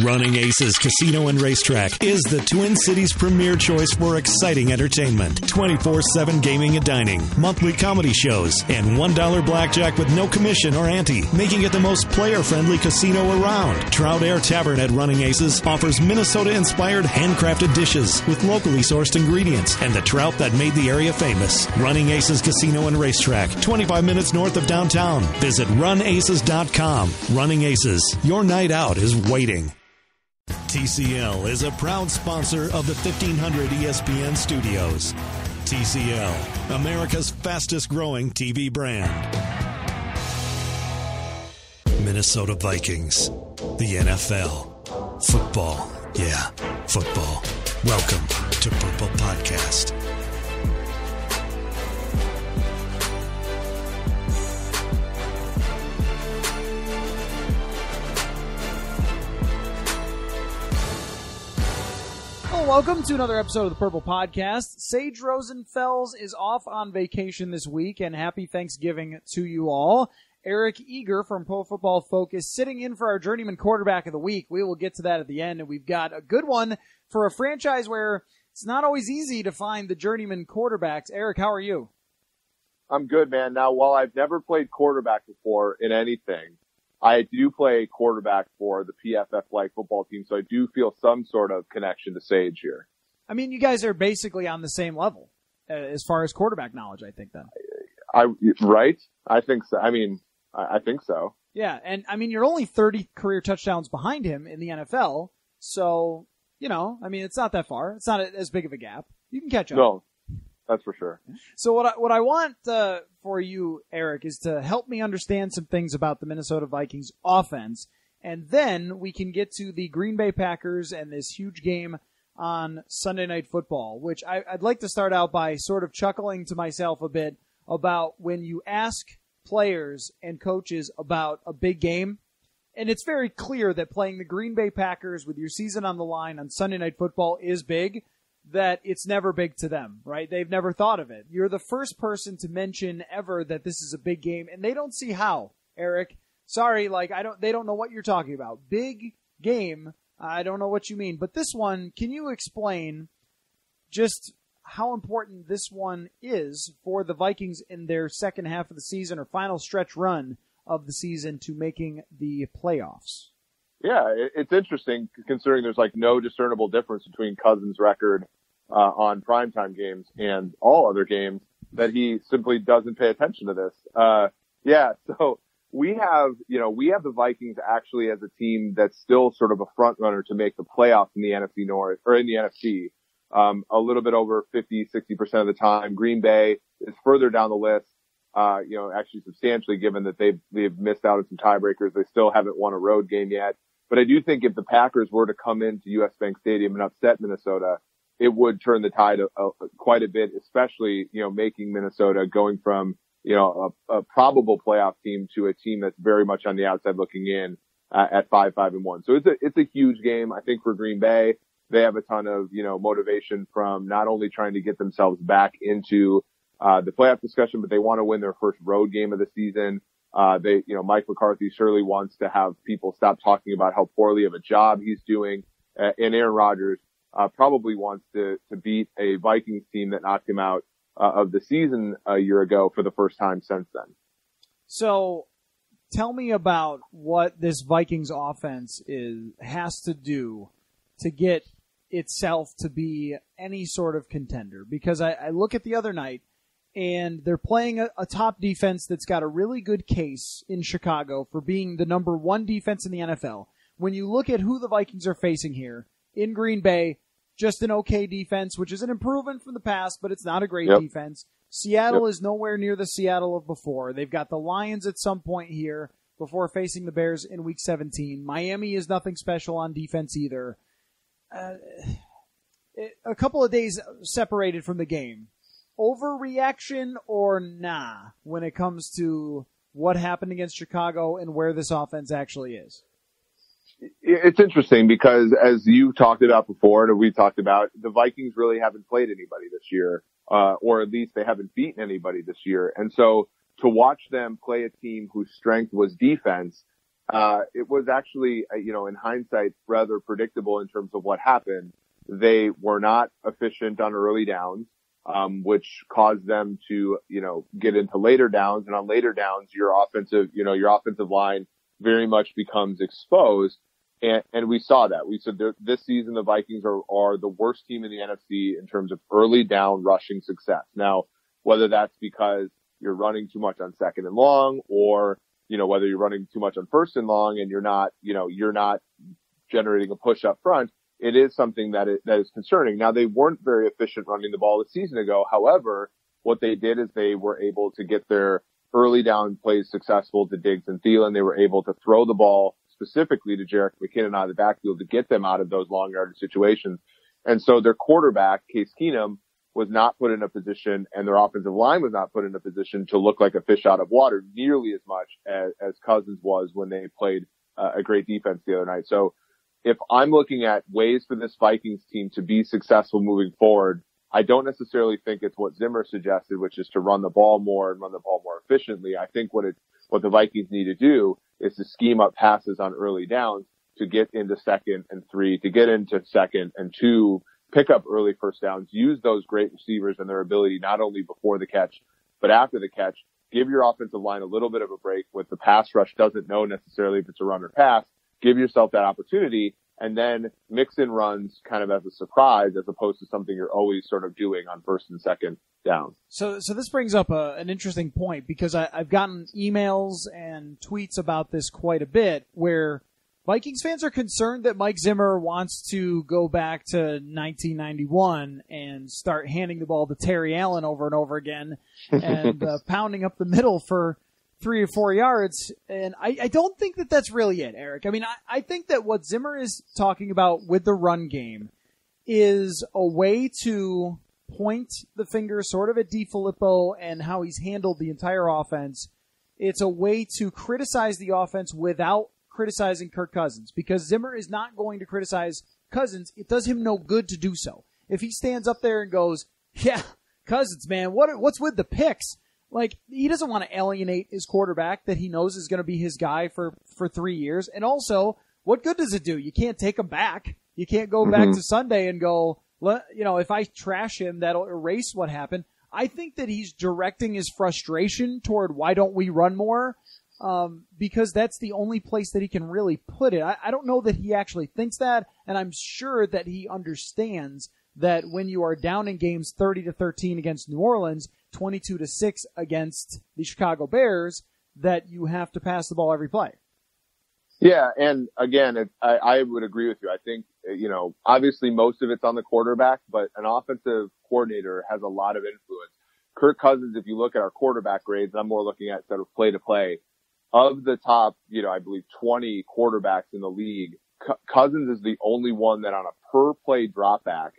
Running Aces Casino and Racetrack is the Twin Cities' premier choice for exciting entertainment, 24/7 gaming and dining, monthly comedy shows, and $1 blackjack with no commission or ante, making it the most player-friendly casino around. Trout Air Tavern at Running Aces offers Minnesota-inspired handcrafted dishes with locally sourced ingredients and the trout that made the area famous. Running Aces Casino and Racetrack, 25 minutes north of downtown. Visit runaces.com. Running Aces, your night out is waiting. TCL is a proud sponsor of the 1500 ESPN studios. TCL, America's fastest growing TV brand. Minnesota Vikings, the NFL, football, yeah, football. Welcome to Purple Podcast. Welcome to another episode of the Purple Podcast. Sage Rosenfels is off on vacation this week, and happy Thanksgiving to you all. Eric Eager from Pro Football Focus sitting in for our journeyman quarterback of the week. We will get to that at the end, and we've got a good one for a franchise where it's not always easy to find the journeyman quarterbacks. Eric, how are you? I'm good, man. Now, while I've never played quarterback before in anything, I do play quarterback for the PFF Flag football team, so I do feel some sort of connection to Sage here. I mean, you guys are basically on the same level as far as quarterback knowledge, I think, then. Right? I think so. I mean, I think so. Yeah, and I mean, you're only 30 career touchdowns behind him in the NFL, so, you know, I mean, it's not that far. It's not as big of a gap. You can catch up. No. That's for sure. So what I want for you, Eric, is to help me understand some things about the Minnesota Vikings offense, and then we can get to the Green Bay Packers and this huge game on Sunday Night Football, which I'd like to start out by sort of chuckling to myself a bit about when you ask players and coaches about a big game, and it's very clear that playing the Green Bay Packers with your season on the line on Sunday Night Football is big, that it's never big to them, right? They've never thought of it. You're the first person to mention ever that this is a big game, and they don't see how, Eric. Sorry, they don't know what you're talking about. Big game, I don't know what you mean. But this one, can you explain just how important this one is for the Vikings in their second half of the season or final stretch run of the season to making the playoffs? Yeah, it's interesting considering there's no discernible difference between Cousins' record on primetime games and all other games, that he simply doesn't pay attention to this. So we have the Vikings actually as a team that's still sort of a front runner to make the playoffs in the NFC North or in the NFC. A little bit over 50-60% of the time. Green Bay is further down the list. Actually substantially, given that they've missed out on some tiebreakers. They still haven't won a road game yet. But I do think if the Packers were to come into US Bank Stadium and upset Minnesota, it would turn the tide quite a bit, especially, making Minnesota going from, a probable playoff team to a team that's very much on the outside looking in at 5-5-1. So it's a huge game. I think for Green Bay, they have a ton of, motivation from not only trying to get themselves back into the playoff discussion, but they want to win their first road game of the season. Mike McCarthy surely wants to have people stop talking about how poorly of a job he's doing. And Aaron Rodgers, probably wants to beat a Vikings team that knocked him out, of the season a year ago for the first time since then. So tell me about what this Vikings offense has to do to get itself to be any sort of contender. Because I look at the other night, and they're playing a top defense that's got a really good case in Chicago for being the number one defense in the NFL. When you look at who the Vikings are facing here, in Green Bay, just an okay defense, which is an improvement from the past, but it's not a great defense. Seattle is nowhere near the Seattle of before. They've got the Lions at some point here before facing the Bears in Week 17. Miami is nothing special on defense either. A couple of days separated from the game. Overreaction or nah when it comes to what happened against Chicago and where this offense actually is? It's interesting because, as you talked about before and we talked about, the Vikings really haven't played anybody this year, or at least they haven't beaten anybody this year. And so to watch them play a team whose strength was defense it was actually, in hindsight, rather predictable in terms of what happened. They were not efficient on early downs, which caused them to, get into later downs. And on later downs, your offensive line very much becomes exposed. And we saw that. We said this season the Vikings are the worst team in the NFC in terms of early down rushing success. Now, whether that's because you're running too much on second and long, or, whether you're running too much on first and long and you're not generating a push up front, it is something that is concerning. Now, they weren't very efficient running the ball a season ago. However, what they did is they were able to get their early down plays successful to Diggs and Thielen. They were able to throw the ball specifically to Jerick McKinnon out of the backfield to get them out of those long yardage situations. And so their quarterback, Case Keenum, was not put in a position, and their offensive line was not put in a position to look like a fish out of water nearly as much as Cousins was when they played a great defense the other night. So if I'm looking at ways for this Vikings team to be successful moving forward, I don't necessarily think it's what Zimmer suggested, which is to run the ball more and run the ball more efficiently. I think what the Vikings need to do is to scheme up passes on early downs to get into 2nd and 3, to get into 2nd and 2, pick up early first downs, use those great receivers and their ability not only before the catch, but after the catch. Give your offensive line a little bit of a break with the pass rush doesn't know necessarily if it's a run or pass. Give yourself that opportunity and then mix in runs kind of as a surprise as opposed to something you're always sort of doing on first and second down. So this brings up an interesting point because I've gotten emails and tweets about this quite a bit where Vikings fans are concerned that Mike Zimmer wants to go back to 1991 and start handing the ball to Terry Allen over and over again and pounding up the middle for 3 or 4 yards. And I don't think that that's really it, Eric. I mean, I think that what Zimmer is talking about with the run game is a way to point the finger sort of at DeFilippo and how he's handled the entire offense. It's a way to criticize the offense without criticizing Kirk Cousins, because Zimmer is not going to criticize Cousins. It does him no good to do so. If he stands up there and goes, yeah, Cousins, man, what's with the picks? Like, he doesn't want to alienate his quarterback that he knows is going to be his guy for 3 years. And also, what good does it do? You can't take him back. You can't go back to Sunday and go, if I trash him, that'll erase what happened. I think that he's directing his frustration toward why don't we run more, because that's the only place that he can really put it. I don't know that he actually thinks that, and I'm sure that he understands that when you are down in games 30-13 against New Orleans, 22-6 against the Chicago Bears, that you have to pass the ball every play. Yeah, and again, I would agree with you. I think, obviously most of it's on the quarterback, but an offensive coordinator has a lot of influence. Kirk Cousins, if you look at our quarterback grades, I'm more looking at sort of play to play. Of the top, I believe 20 quarterbacks in the league, Cousins is the only one that on a per play dropback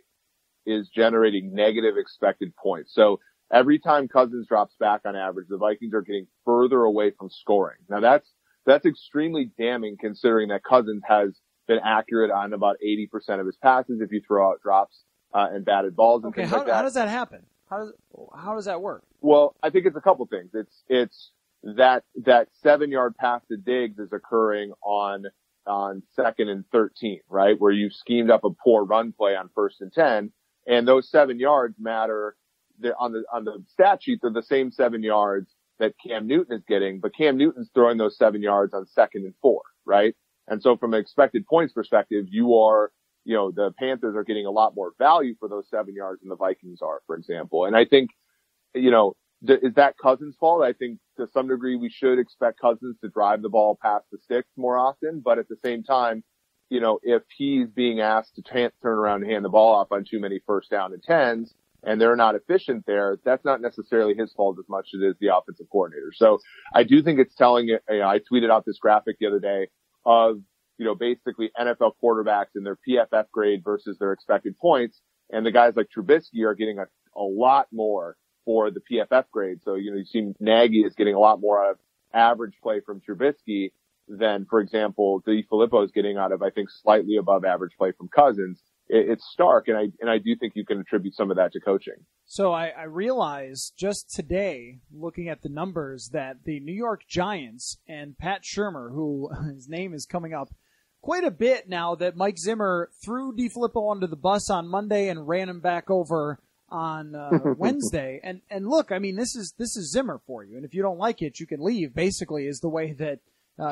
is generating negative expected points. So every time Cousins drops back on average, the Vikings are getting further away from scoring. Now that's extremely damning considering that Cousins has been accurate on about 80% of his passes if you throw out drops and batted balls and things like that. How does that happen? How does that work? Well, I think it's a couple things. It's that 7-yard pass to Diggs is occurring on 2nd and 13, right? Where you've schemed up a poor run play on 1st and 10, and those 7 yards matter. On the stat sheet, they're the same 7 yards that Cam Newton is getting, but Cam Newton's throwing those 7 yards on 2nd and 4, right? And so from an expected points perspective, the Panthers are getting a lot more value for those 7 yards than the Vikings are, for example. And I think, is that Cousins' fault? I think to some degree we should expect Cousins to drive the ball past the sticks more often, but at the same time, if he's being asked to turn around and hand the ball off on too many 1st down and 10s, and they're not efficient there, that's not necessarily his fault as much as it is the offensive coordinator. So I do think it's telling it. I tweeted out this graphic the other day of, basically NFL quarterbacks and their PFF grade versus their expected points. And the guys like Trubisky are getting a lot more for the PFF grade. So, you see Nagy is getting a lot more out of average play from Trubisky than, for example, DeFilippo is getting out of, I think, slightly above average play from Cousins. it's stark. And I do think you can attribute some of that to coaching. So I realized just today, looking at the numbers, that the New York Giants and Pat Shurmur, who his name is coming up quite a bit now that Mike Zimmer threw DeFilippo under the bus on Monday and ran him back over on Wednesday. And look, I mean, this is Zimmer for you. And if you don't like it, you can leave, basically, is the way that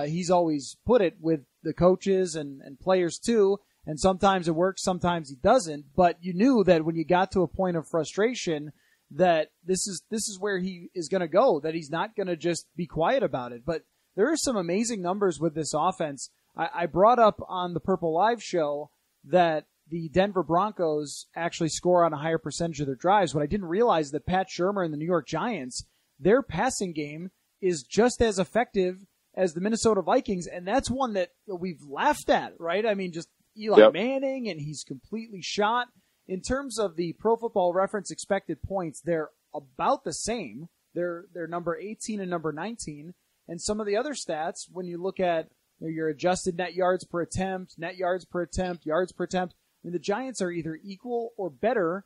he's always put it with the coaches and players too. And sometimes it works, sometimes he doesn't. But you knew that when you got to a point of frustration that this is where he is going to go, that he's not going to just be quiet about it. But there are some amazing numbers with this offense. I brought up on the Purple Live show that the Denver Broncos actually score on a higher percentage of their drives. What I didn't realize that Pat Shurmur and the New York Giants, their passing game is just as effective as the Minnesota Vikings, and that's one that we've laughed at, right? I mean, just Eli Manning, and he's completely shot. In terms of the Pro Football Reference expected points, they're about the same. They're number 18 and number 19. And some of the other stats, when you look at your adjusted net yards per attempt, yards per attempt, I mean, the Giants are either equal or better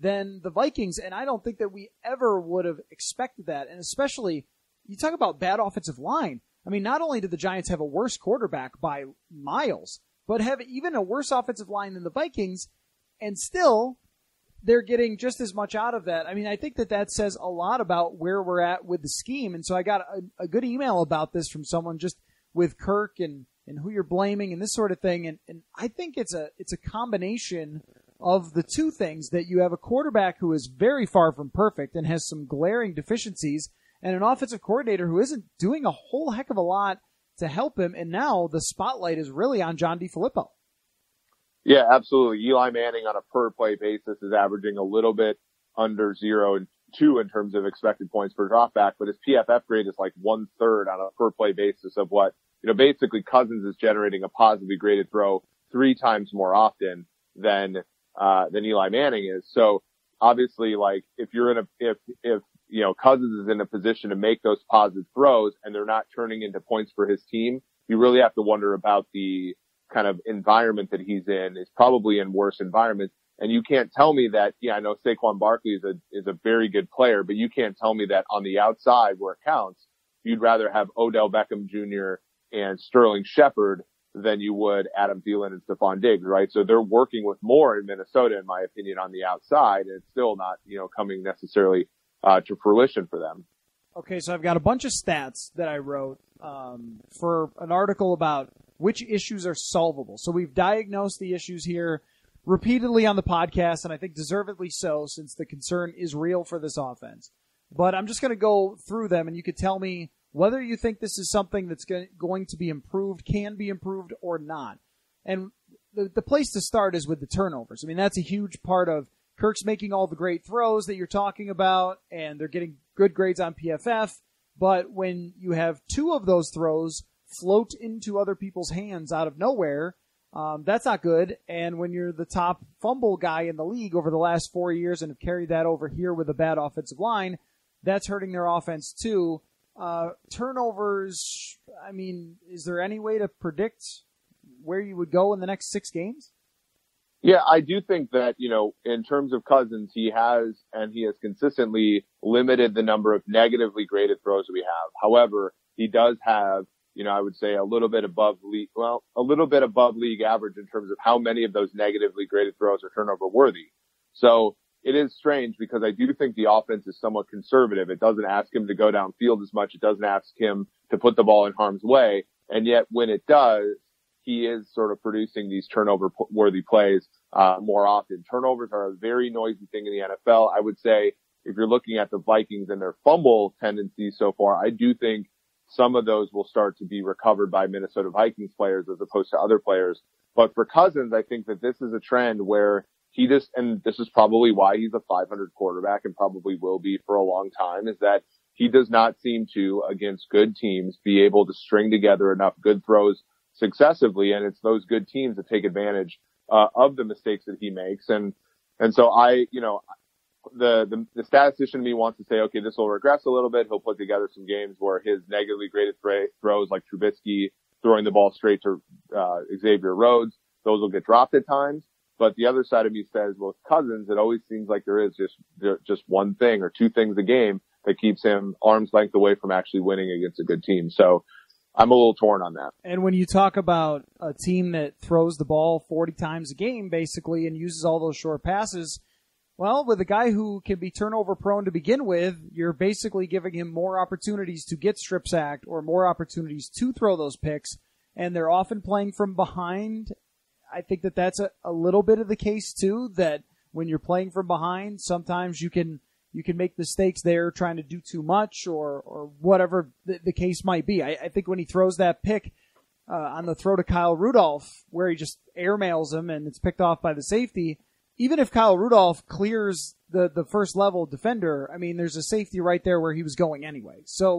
than the Vikings, and I don't think that we ever would have expected that. And especially, you talk about bad offensive line. I mean, not only did the Giants have a worse quarterback by miles, but have even a worse offensive line than the Vikings, and still they're getting just as much out of that. I mean, I think that says a lot about where we're at with the scheme. And so I got a good email about this from someone just with Kirk and who you're blaming and this sort of thing. And I think it's a combination of the two things, that you have a quarterback who is very far from perfect and has some glaring deficiencies, and an offensive coordinator who isn't doing a whole heck of a lot to help him, and now the spotlight is really on John DeFilippo. Yeah, absolutely. Eli Manning on a per-play basis is averaging a little bit under 0-2 in terms of expected points per dropback, but his PFF grade is like 1/3 on a per-play basis of what, basically Cousins is generating a positively graded throw 3 times more often than Eli Manning is. So obviously, like, if Cousins is in a position to make those positive throws and they're not turning into points for his team, you really have to wonder about the kind of environment that he's in. Is probably in worse environments. And you can't tell me that, I know Saquon Barkley is a very good player, but you can't tell me that on the outside where it counts, you'd rather have Odell Beckham Jr. and Sterling Shepard than you would Adam Thielen and Stephon Diggs, right? So they're working with more in Minnesota, in my opinion, on the outside, and it's still not, coming necessarily to fruition for them. Okay, so I've got a bunch of stats that I wrote for an article about which issues are solvable. So we've diagnosed the issues here repeatedly on the podcast, and I think deservedly so, since the concern is real for this offense. But I'm just going to go through them, and you could tell me whether you think this is something that's going to be improved, can be improved, or not. And the place to start is with the turnovers. I mean, that's a huge part of Kirk's making all the great throws that you're talking about, and they're getting good grades on PFF. But when you have 2 of those throws float into other people's hands out of nowhere, that's not good. And when you're the top fumble guy in the league over the last 4 years and have carried that over here with a bad offensive line, that's hurting their offense too. Turnovers, I mean, is there any way to predict where you would go in the next 6 games? Yeah, I do think that, in terms of Cousins, he has consistently limited the number of negatively graded throws that we have. However, he does have, I would say a little bit above league average in terms of how many of those negatively graded throws are turnover worthy. So it is strange, because I do think the offense is somewhat conservative. It doesn't ask him to go downfield as much. It doesn't ask him to put the ball in harm's way. And yet when it does, he is sort of producing these turnover-worthy plays more often. Turnovers are a very noisy thing in the NFL. I would say if you're looking at the Vikings and their fumble tendencies so far, I do think some of those will start to be recovered by Minnesota Vikings players as opposed to other players. But for Cousins, I think that this is a trend where and this is probably why he's a 500 quarterback and probably will be for a long time, is that he does not seem to, against good teams, be able to string together enough good throws successively. And it's those good teams that take advantage of the mistakes that he makes. And so the statistician in me wants to say, okay, this will regress a little bit. He'll put together some games where his negatively graded throws, like Trubisky throwing the ball straight to Xavier Rhodes, those will get dropped at times. But the other side of me says, well, with Cousins, it always seems like there is just one thing or two things a game that keeps him arm's length away from actually winning against a good team. So I'm a little torn on that. And when you talk about a team that throws the ball 40 times a game, basically, and uses all those short passes, well, with a guy who can be turnover prone to begin with, you're basically giving him more opportunities to get strip sacked or more opportunities to throw those picks. And they're often playing from behind. I think that that's a little bit of the case too, that when you're playing from behind, sometimes you can make mistakes there trying to do too much or whatever the case might be. I think when he throws that pick on the throw to Kyle Rudolph, where he just airmails him and it's picked off by the safety, even if Kyle Rudolph clears the first level defender, I mean, there's a safety right there where he was going anyway. So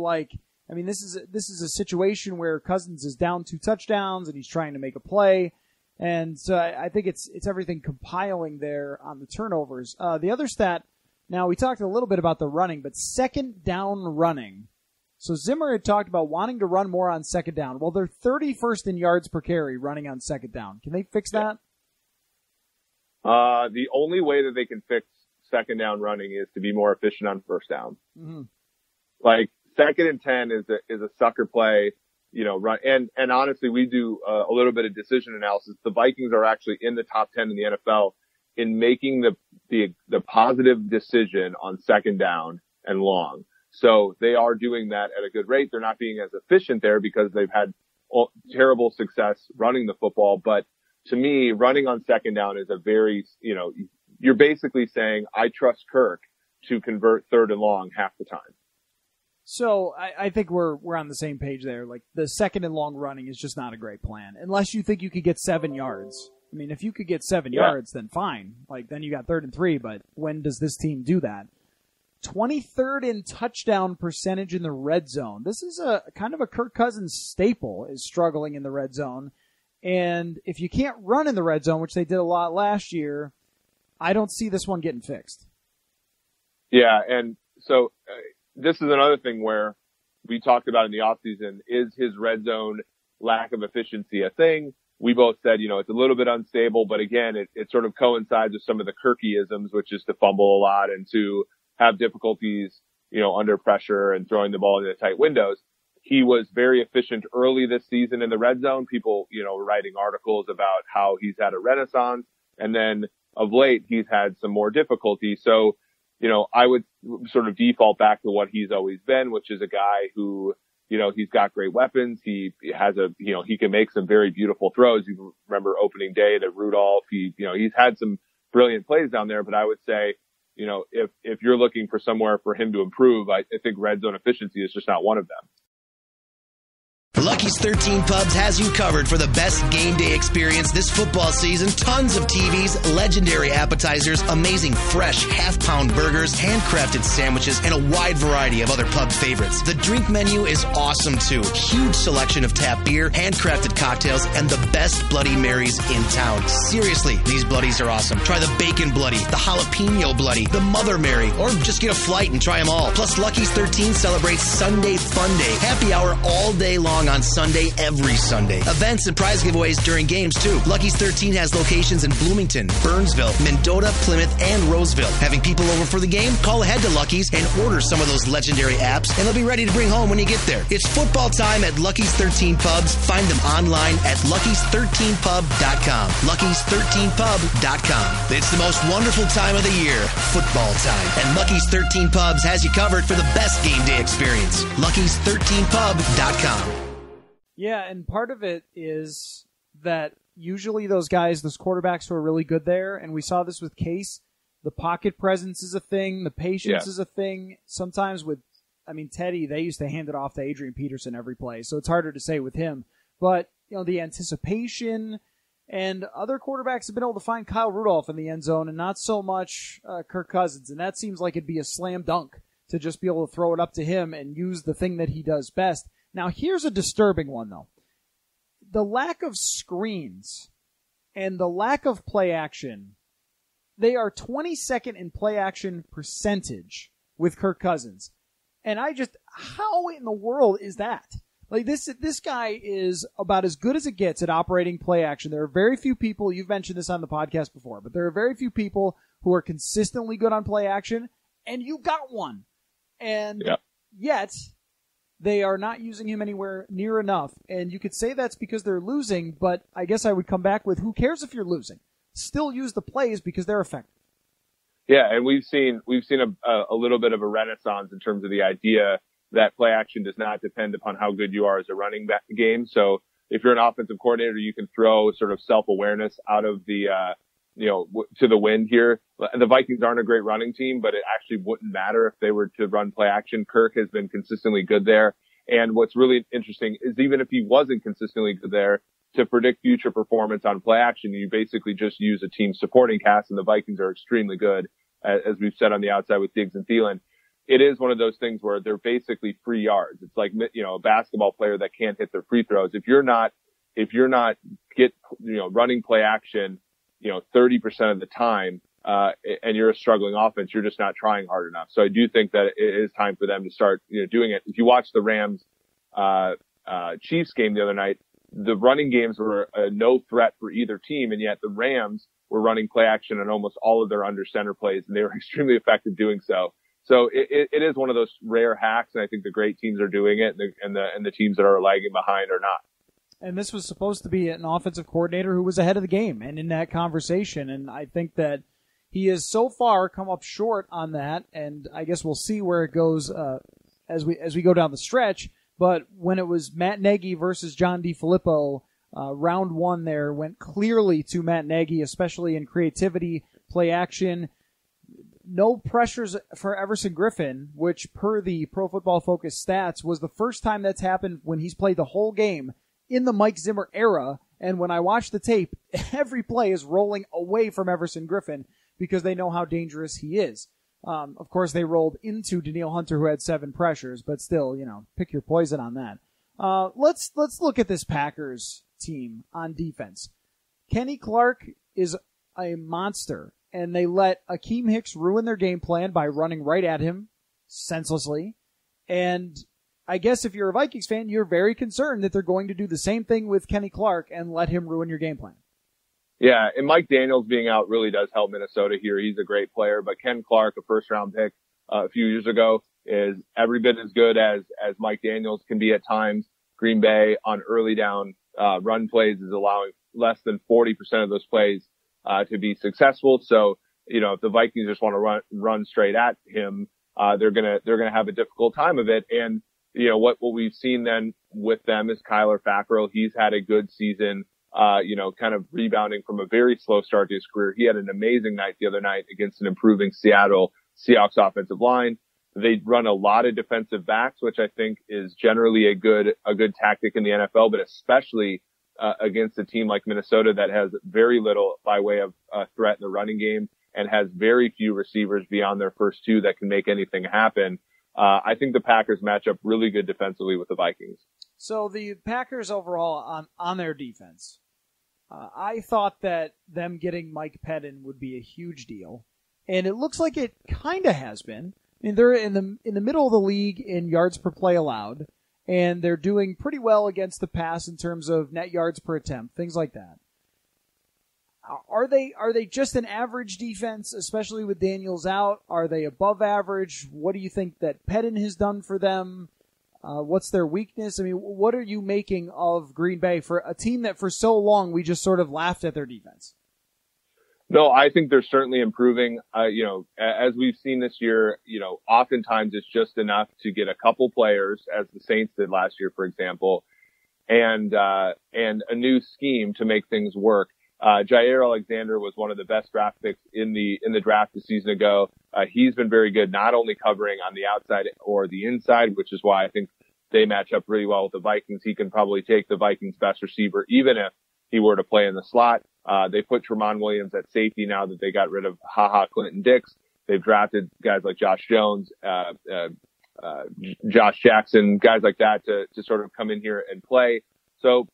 this is a situation where Cousins is down 2 touchdowns and he's trying to make a play. And so I think it's everything compiling there on the turnovers. The other stat, now we talked a little bit about the running, but second down running. So Zimmer had talked about wanting to run more on second down. Well, they're 31st in yards per carry running on second down. Can they fix that? The only way that they can fix second down running is to be more efficient on first down. Mm-hmm. Like 2nd and 10 is a sucker play. Run. And honestly, we do a little bit of decision analysis. The Vikings are actually in the top 10 in the NFL in making the positive decision on second down and long. So they are doing that at a good rate. They're not being as efficient there because they've had terrible success running the football. But to me, running on second down is a very, you're basically saying, I trust Kirk to convert 3rd and long half the time. So I think we're on the same page there. Like the second and long running is just not a great plan unless you think you could get 7 yards. I mean, if you could get 7 yards, then fine. Like then you got 3rd and 3. But when does this team do that? 23rd in touchdown percentage in the red zone. This is a kind of a Kirk Cousins staple, is struggling in the red zone. And if you can't run in the red zone, which they did a lot last year, I don't see this one getting fixed. Yeah, and so this is another thing where we talked about in the offseason, is his red zone lack of efficiency a thing? We both said, it's a little bit unstable, but again, it sort of coincides with some of the Kirky-isms, which is to fumble a lot and to have difficulties, under pressure and throwing the ball into tight windows. He was very efficient early this season in the red zone. People, were writing articles about how he's had a renaissance, and then of late he's had some more difficulty. So, I would sort of default back to what he's always been, which is a guy who, he's got great weapons. He has he can make some very beautiful throws. You remember opening day to Rudolph. He's had some brilliant plays down there, but I would say, if you're looking for somewhere for him to improve, I think red zone efficiency is just not one of them. Lucky's 13 Pubs has you covered for the best game day experience this football season. Tons of TVs, legendary appetizers, amazing fresh half-pound burgers, handcrafted sandwiches, and a wide variety of other pub favorites. The drink menu is awesome, too. Huge selection of tap beer, handcrafted cocktails, and the best Bloody Marys in town. Seriously, these Bloodies are awesome. Try the Bacon Bloody, the Jalapeno Bloody, the Mother Mary, or just get a flight and try them all. Plus, Lucky's 13 celebrates Sunday Fun Day. Happy hour all day long on Sunday, every Sunday. Events and prize giveaways during games, too. Lucky's 13 has locations in Bloomington, Burnsville, Mendota, Plymouth, and Roseville. Having people over for the game? Call ahead to Lucky's and order some of those legendary apps, and they'll be ready to bring home when you get there. It's football time at Lucky's 13 Pubs. Find them online at luckys13pub.com. luckys13pub.com. It's the most wonderful time of the year, football time. And Lucky's 13 Pubs has you covered for the best game day experience. luckys13pub.com. Yeah, and part of it is that usually those guys, those quarterbacks who are really good there, and we saw this with Case, the pocket presence is a thing, the patience is a thing. Sometimes with, Teddy, they used to hand it off to Adrian Peterson every play, so it's harder to say with him. But, the anticipation, and other quarterbacks have been able to find Kyle Rudolph in the end zone and not so much Kirk Cousins, and that seems like it'd be a slam dunk to just be able to throw it up to him and use the thing that he does best. Now, here's a disturbing one, though. The lack of screens and the lack of play action, they are 22nd in play action percentage with Kirk Cousins. And how in the world is that? Like this guy is about as good as it gets at operating play action. There are very few people, you've mentioned this on the podcast before, but there are very few people who are consistently good on play action, and you got one. And yet, they are not using him anywhere near enough. And you could say that's because they're losing, but I guess I would come back with, who cares if you're losing? Still use the plays because they're effective. Yeah, and we've seen a little bit of a renaissance in terms of the idea that play action does not depend upon how good you are as a running back game. So if you're an offensive coordinator, you can throw sort of self-awareness out of the, to the wind here. The Vikings aren't a great running team, but it actually wouldn't matter if they were to run play action. Kirk has been consistently good there. And what's really interesting is even if he wasn't consistently good there, to predict future performance on play action, you basically just use a team supporting cast, and the Vikings are extremely good, as we've said on the outside with Diggs and Thielen. It is one of those things where they're basically free yards. It's like, a basketball player that can't hit their free throws. If you're not running play action, 30% of the time, and you're a struggling offense, you're just not trying hard enough. So I do think that it is time for them to start, doing it. If you watch the Rams, Chiefs game the other night, the running games were no threat for either team, and yet the Rams were running play action on almost all of their under center plays, and they were extremely effective doing so. So it is one of those rare hacks, and I think the great teams are doing it, and the teams that are lagging behind are not. And this was supposed to be an offensive coordinator who was ahead of the game and in that conversation, and I think that he has so far come up short on that, and I guess we'll see where it goes as we go down the stretch. But when it was Matt Nagy versus John DeFilippo, round one there went clearly to Matt Nagy, especially in creativity, play action. No pressures for Everson Griffin, which per the Pro Football Focus stats was the first time that's happened when he's played the whole game in the Mike Zimmer era. And when I watch the tape, every play is rolling away from Everson Griffin because they know how dangerous he is. Of course, they rolled into Danielle Hunter, who had 7 pressures, but still, pick your poison on that. Let's look at this Packers team on defense. Kenny Clark is a monster, and they let Akeem Hicks ruin their game plan by running right at him senselessly. And I guess if you're a Vikings fan, you're very concerned that they're going to do the same thing with Kenny Clark and let him ruin your game plan. Yeah, and Mike Daniels being out really does help Minnesota here. He's a great player, but Ken Clark, a first-round pick a few years ago, is every bit as good as Mike Daniels can be at times. Green Bay on early down run plays is allowing less than 40% of those plays to be successful. So, if the Vikings just want to run straight at him, they're gonna have a difficult time of it. And what we've seen then with them is Kyler Fackrell. He's had a good season. Kind of rebounding from a very slow start to his career. He had an amazing night the other night against an improving Seattle Seahawks offensive line. They run a lot of defensive backs, which I think is generally a good tactic in the NFL, but especially against a team like Minnesota that has very little by way of threat in the running game and has very few receivers beyond their first 2 that can make anything happen. I think the Packers match up really good defensively with the Vikings. So the Packers overall on their defense, I thought that them getting Mike Pettin would be a huge deal, and it looks like it kind of has been. I mean, they're in the middle of the league in yards per play allowed, and they're doing pretty well against the pass in terms of net yards per attempt, things like that. Are they just an average defense, especially with Daniels out? Are they above average? What do you think that Pettin has done for them? What's their weakness? I mean, what are you making of Green Bay for a team that for so long we just sort of laughed at their defense? No, I think they're certainly improving. As we've seen this year, oftentimes it's just enough to get a couple players, as the Saints did last year, for example, and a new scheme to make things work. Jair Alexander was one of the best draft picks in the draft a season ago. He's been very good, not only covering on the outside or the inside, which is why I think they match up really well with the Vikings. He can probably take the Vikings' best receiver, even if he were to play in the slot. They put Tramon Williams at safety now that they got rid of Clinton Dix. They've drafted guys like Josh Jones, Josh Jackson, guys like that to sort of come in here and play. So,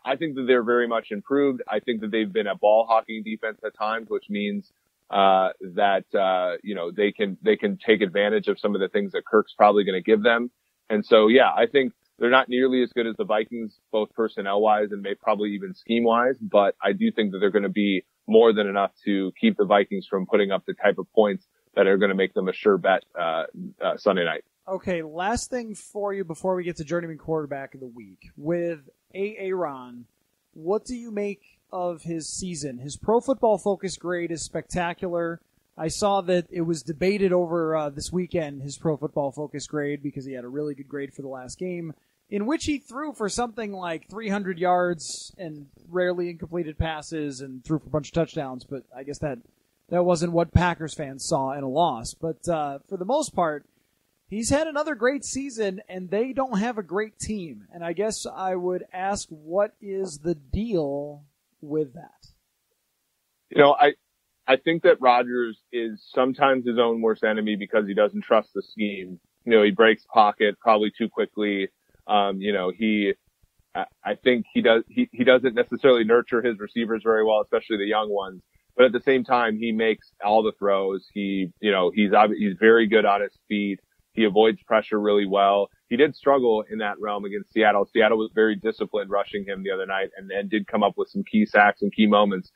I think that they're very much improved. I think that they've been a ball hawking defense at times, which means that they can take advantage of some of the things that Kirk's probably going to give them. And so, yeah, I think They're not nearly as good as the Vikings, both personnel-wise and probably even scheme-wise, but I do think that they're going to be more than enough to keep the Vikings from putting up the type of points that are going to make them a sure bet Sunday night. Okay, last thing for you before we get to Journeyman Quarterback of the Week. With Aaron, what do you make of his season? His Pro Football Focus grade is spectacular. I saw that it was debated over this weekend, his Pro Football Focus grade, because he had a really good grade for the last game, in which he threw for something like 300 yards and rarely incompleted passes and threw for a bunch of touchdowns, but I guess that wasn't what Packers fans saw in a loss. But for the most part, he's had another great season, and they don't have a great team. And I guess I would ask, what is the deal with that? You know, I think that Rodgers is sometimes his own worst enemy because he doesn't trust the scheme. You know, he breaks pocket probably too quickly. You know, I think he doesn't necessarily nurture his receivers very well, especially the young ones. But at the same time, he makes all the throws. He's very good on his feet. He avoids pressure really well. He did struggle in that realm against Seattle. Seattle was very disciplined rushing him the other night and did come up with some key sacks and key moments.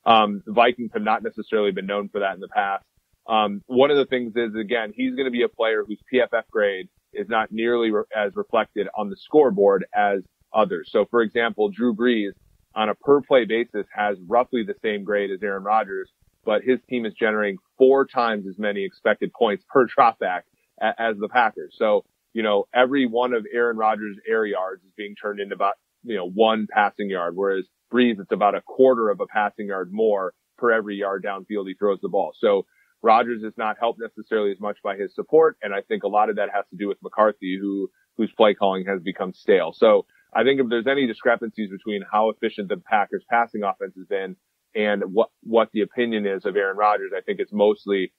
The Vikings have not necessarily been known for that in the past. One of the things is, again, he's going to be a player whose PFF grade is not nearly as reflected on the scoreboard as others. So, for example, Drew Brees on a per play basis has roughly the same grade as Aaron Rodgers, but his team is generating 4 times as many expected points per dropback as the Packers. So, you know, every one of Aaron Rodgers' air yards is being turned into about, 1 passing yard, whereas Brees, it's about a quarter of a passing yard more per every yard downfield he throws the ball. So Rodgers is not helped necessarily as much by his support, and I think a lot of that has to do with McCarthy, whose play calling has become stale. So I think if there's any discrepancies between how efficient the Packers' passing offense has been and what the opinion is of Aaron Rodgers, I think it's mostly,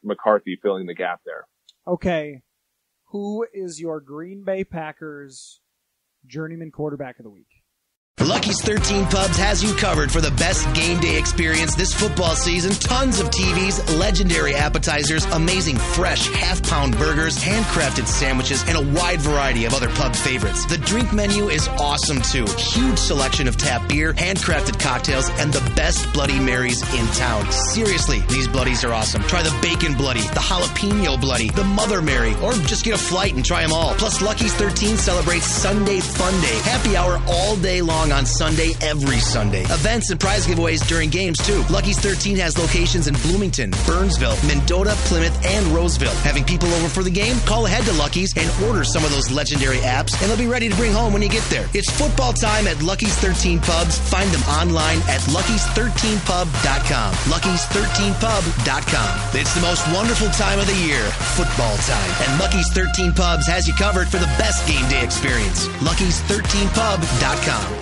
McCarthy filling the gap there. Okay. Who is your Green Bay Packers Journeyman Quarterback of the Week? Lucky's 13 Pubs has you covered for the best game day experience this football season. Tons of TVs, legendary appetizers, amazing fresh half-pound burgers, handcrafted sandwiches, and a wide variety of other pub favorites. The drink menu is awesome, too. Huge selection of tap beer, handcrafted cocktails, and the best Bloody Marys in town. Seriously, these Bloodies are awesome. Try the Bacon Bloody, the Jalapeno Bloody, the Mother Mary, or just get a flight and try them all. Plus, Lucky's 13 celebrates Sunday Fun Day. Happy hour all day long on Sunday, every Sunday. Events and prize giveaways during games, too. Lucky's 13 has locations in Bloomington, Burnsville, Mendota, Plymouth, and Roseville. Having people over for the game? Call ahead to Lucky's and order some of those legendary apps, and they'll be ready to bring home when you get there. It's football time at Lucky's 13 Pubs. Find them online at luckys13pub.com. luckys13pub.com. It's the most wonderful time of the year, football time. And Lucky's 13 Pubs has you covered for the best game day experience. luckys13pub.com.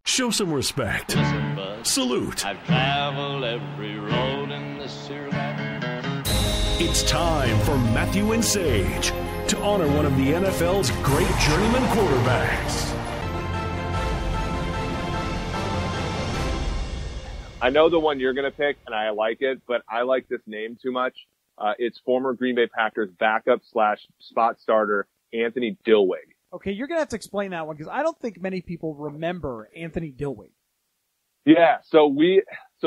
Show some respect. Listen, bud, Salute. I've traveled every road in this here land. It's time for Matthew and Sage to honor one of the NFL's great journeyman quarterbacks. I know the one you're going to pick, and I like it, but I like this name too much. It's former Green Bay Packers backup / spot starter Anthony Dilweg. Okay, you're going to have to explain that one because I don't think many people remember Anthony Dilweg. Yeah, so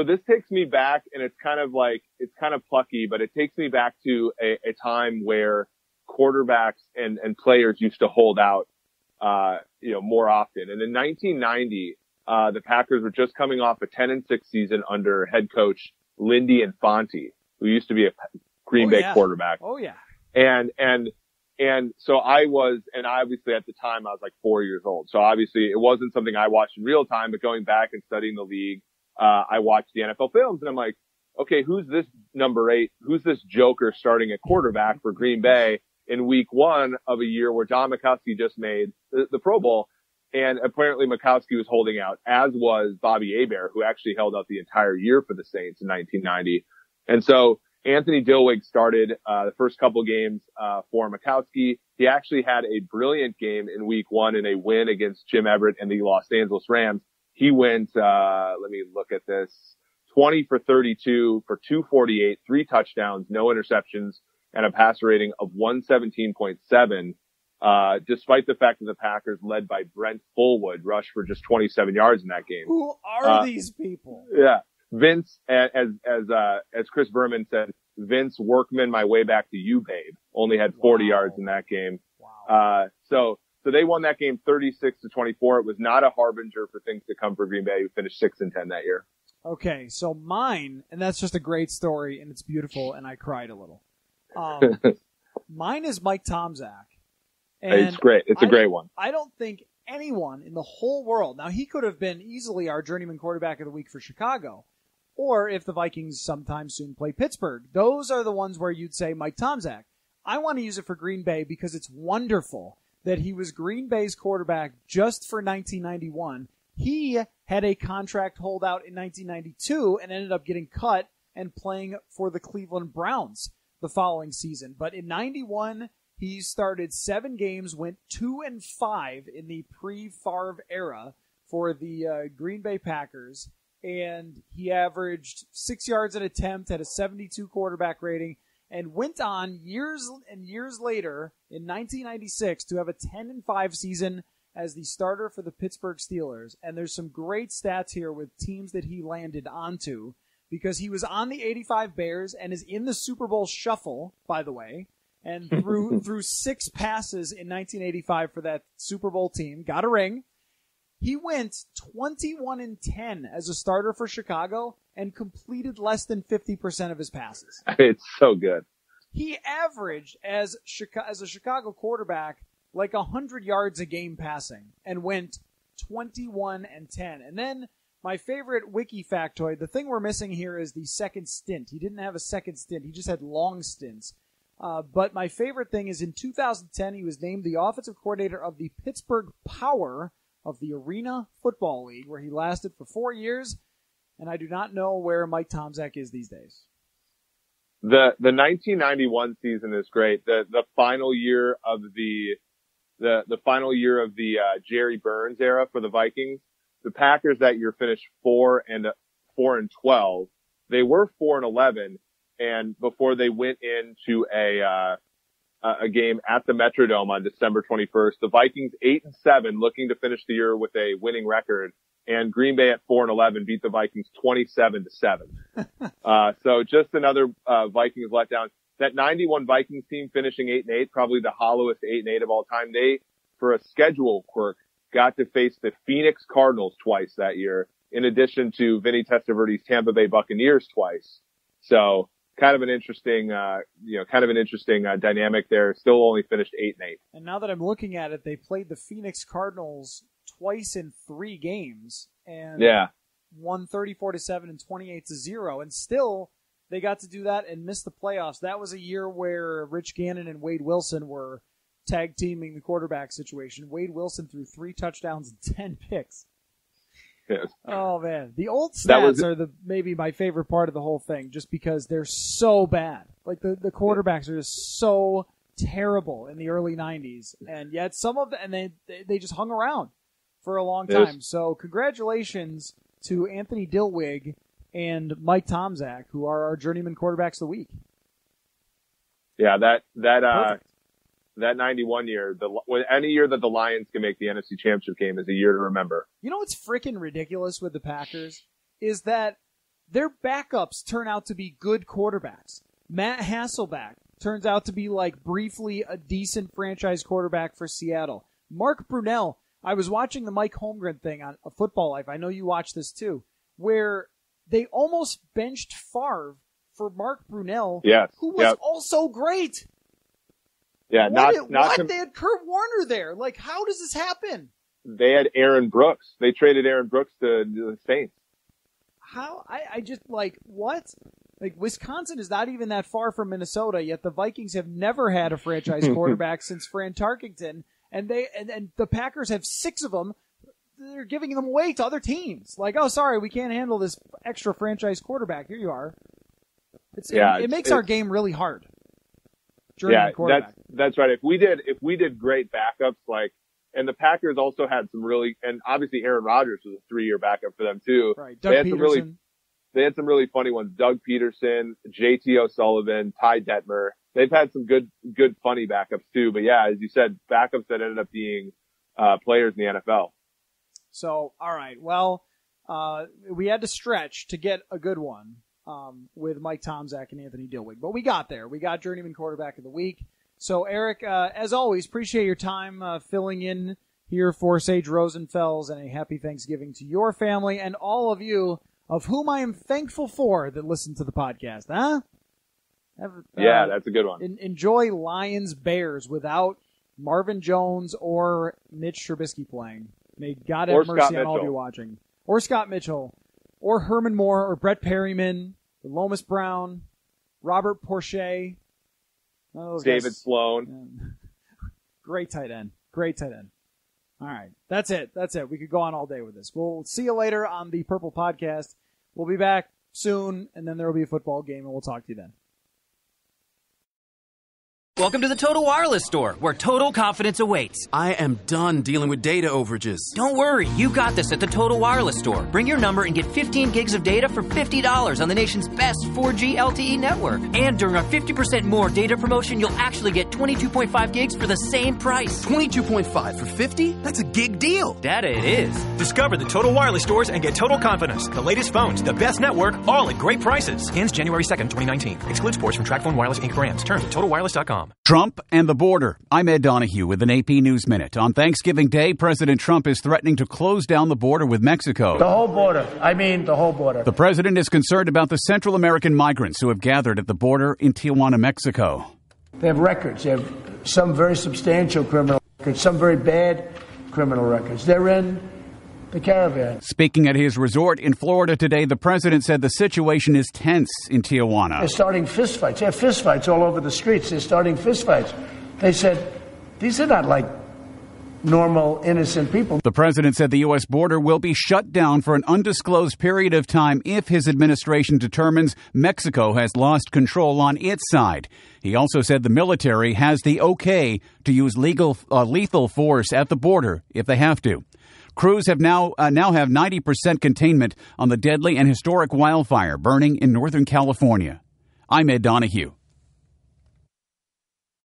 this takes me back, and it's kind of plucky, but it takes me back to a time where quarterbacks and players used to hold out, more often. And in 1990, the Packers were just coming off a 10-6 season under head coach Lindy Infante, who used to be a Green Bay quarterback. Oh yeah. And so and obviously at the time I was like 4 years old. So obviously it wasn't something I watched in real time, but going back and studying the league, I watched the NFL films and I'm like, okay, who's this number 8? Who's this joker starting at quarterback for Green Bay in week 1 of a year where Don Majkowski just made the Pro Bowl? And apparently Majkowski was holding out, as was Bobby Hebert, who actually held out the entire year for the Saints in 1990. And so Anthony Dilweg started the first couple games for Majkowski. He actually had a brilliant game in week 1 in a win against Jim Everett and the Los Angeles Rams. He went, let me look at this, 20 for 32 for 248, 3 touchdowns, no interceptions, and a passer rating of 117.7. despite the fact that the Packers, led by Brent Fullwood, rushed for just 27 yards in that game. Who are these people? Yeah. Vince, as Chris Berman said, Vince Workman, my way back to you, babe, only had 40 yards in that game. Wow. So they won that game 36-24. It was not a harbinger for things to come for Green Bay, who finished 6-10 that year. Okay, so mine, and that's just a great story, and it's beautiful, and I cried a little. Mine is Mike Tomczak. And it's great. It's a great one. I don't think anyone in the whole world, now he could have been easily our journeyman quarterback of the week for Chicago, or if the Vikings sometime soon play Pittsburgh. Those are the ones where you'd say Mike Tomczak. I want to use it for Green Bay because it's wonderful that he was Green Bay's quarterback just for 1991. He had a contract holdout in 1992 and ended up getting cut and playing for the Cleveland Browns the following season. But in 91, he started 7 games, went 2-5 in the pre-Favre era for the Green Bay Packers, and he averaged 6 yards an attempt, had a 72 quarterback rating, and went on years and years later in 1996 to have a 10-5 season as the starter for the Pittsburgh Steelers. And there's some great stats here with teams that he landed onto, because he was on the 85 Bears and is in the Super Bowl shuffle, by the way, and threw 6 passes in 1985 for that Super Bowl team, got a ring. He went 21-10 as a starter for Chicago and completed less than 50% of his passes. It's so good. He averaged as a Chicago quarterback like 100 yards a game passing and went 21-10. And then my favorite wiki factoid, the thing we're missing here is the second stint. He didn't have a second stint. He just had long stints. But my favorite thing is in 2010, he was named the offensive coordinator of the Pittsburgh Power of the Arena Football League, where he lasted for 4 years. And I do not know where Mike Tomczak is these days. The 1991 season is great. The final year of the final year of the Jerry Burns era for the Vikings. The Packers that year finished 4-12. They were 4-11, and before they went into a game at the Metrodome on December 21st, the Vikings 8-7, looking to finish the year with a winning record, and Green Bay at 4-11 beat the Vikings 27-7. So just another Vikings letdown. That 91 Vikings team finishing 8-8, probably the hollowest 8-8 of all time. They, for a schedule quirk, got to face the Phoenix Cardinals twice that year, in addition to Vinny Testaverde's Tampa Bay Buccaneers twice. So kind of an interesting dynamic there. Still only finished 8-8. And now that I'm looking at it, they played the Phoenix Cardinals twice in 3 games and won 34-7 and 28-0, and still they got to do that and miss the playoffs. That was a year where Rich Gannon and Wade Wilson were tag teaming the quarterback situation. Wade Wilson threw 3 touchdowns and 10 picks. Yes. Oh man, the old stats are maybe my favorite part of the whole thing, just because they're so bad. Like the quarterbacks are just so terrible in the early 90s, and yet some of them, and they just hung around for a long time. Yes. So congratulations to Anthony Dilwig and Mike Tomczak, who are our journeyman quarterbacks of the week. Yeah, that 91 year, any year that the Lions can make the NFC Championship game is a year to remember. You know what's freaking ridiculous with the Packers is that their backups turn out to be good quarterbacks. Matt Hasselbeck turns out to be like briefly a decent franchise quarterback for Seattle. Mark Brunell, I was watching the Mike Holmgren thing on A Football Life. I know you watched this too, where they almost benched Favre for Mark Brunell, who was also great. Yeah, They had Kurt Warner there. Like, how does this happen? They had Aaron Brooks. They traded Aaron Brooks to the Saints. How? I just, like, what? Like, Wisconsin is not even that far from Minnesota, yet the Vikings have never had a franchise quarterback since Fran Tarkenton, and the Packers have 6 of them. They're giving them away to other teams. Like, oh, sorry, we can't handle this extra franchise quarterback. Here you are. It makes our game really hard. That's right. If we did great backups, and the Packers also had some really, and obviously Aaron Rodgers was a 3-year backup for them too. Right. Doug Peterson. They had some really funny ones. Doug Peterson, JT O'Sullivan, Ty Detmer. they've had some good funny backups too. But yeah, as you said, backups that ended up being players in the NFL. So, all right. Well, we had to stretch to get a good one with Mike Tomczak and Anthony Dilwig. But we got there. We got Journeyman Quarterback of the Week. So, Eric, as always, appreciate your time filling in here for Sage Rosenfels, and a happy Thanksgiving to your family and all of you, of whom I am thankful for, that listen to the podcast. Huh? Yeah, that's a good one. Enjoy Lions-Bears without Marvin Jones or Mitch Trubisky playing. May God have mercy on all of you watching. Or Scott Mitchell. Or Herman Moore. Or Brett Perryman. Or Lomas Brown. Robert Porcher. David Sloan. Great tight end. All right. That's it. We could go on all day with this. We'll see you later on the Purple Podcast. We'll be back soon, and then there will be a football game, and we'll talk to you then. Welcome to the Total Wireless Store, where total confidence awaits. I am done dealing with data overages. Don't worry, you got this at the Total Wireless Store. Bring your number and get 15 gigs of data for $50 on the nation's best 4G LTE network. And during our 50% more data promotion, you'll actually get 22.5 gigs for the same price. 22.5 for 50? That's a gig deal. Data it is. Discover the Total Wireless Stores and get total confidence. The latest phones, the best network, all at great prices. Ends January 2nd, 2019. Excludes ports from TracFone Wireless Inc. brands. Terms at TotalWireless.com. Trump and the border. I'm Ed Donahue with an AP News Minute. On Thanksgiving Day, President Trump is threatening to close down the border with Mexico. The whole border. I mean the whole border. The president is concerned about the Central American migrants who have gathered at the border in Tijuana, Mexico. They have records. They have some very substantial criminal records, some very bad criminal records. They're in the caravan. Speaking at his resort in Florida today, the president said the situation is tense in Tijuana. They're starting fistfights. They have fistfights all over the streets. They're starting fistfights. They said, these are not like normal, innocent people. The president said the U.S. border will be shut down for an undisclosed period of time if his administration determines Mexico has lost control on its side. He also said the military has the okay to use lethal force at the border if they have to. Crews have now have 90% containment on the deadly and historic wildfire burning in Northern California. I'm Ed Donahue.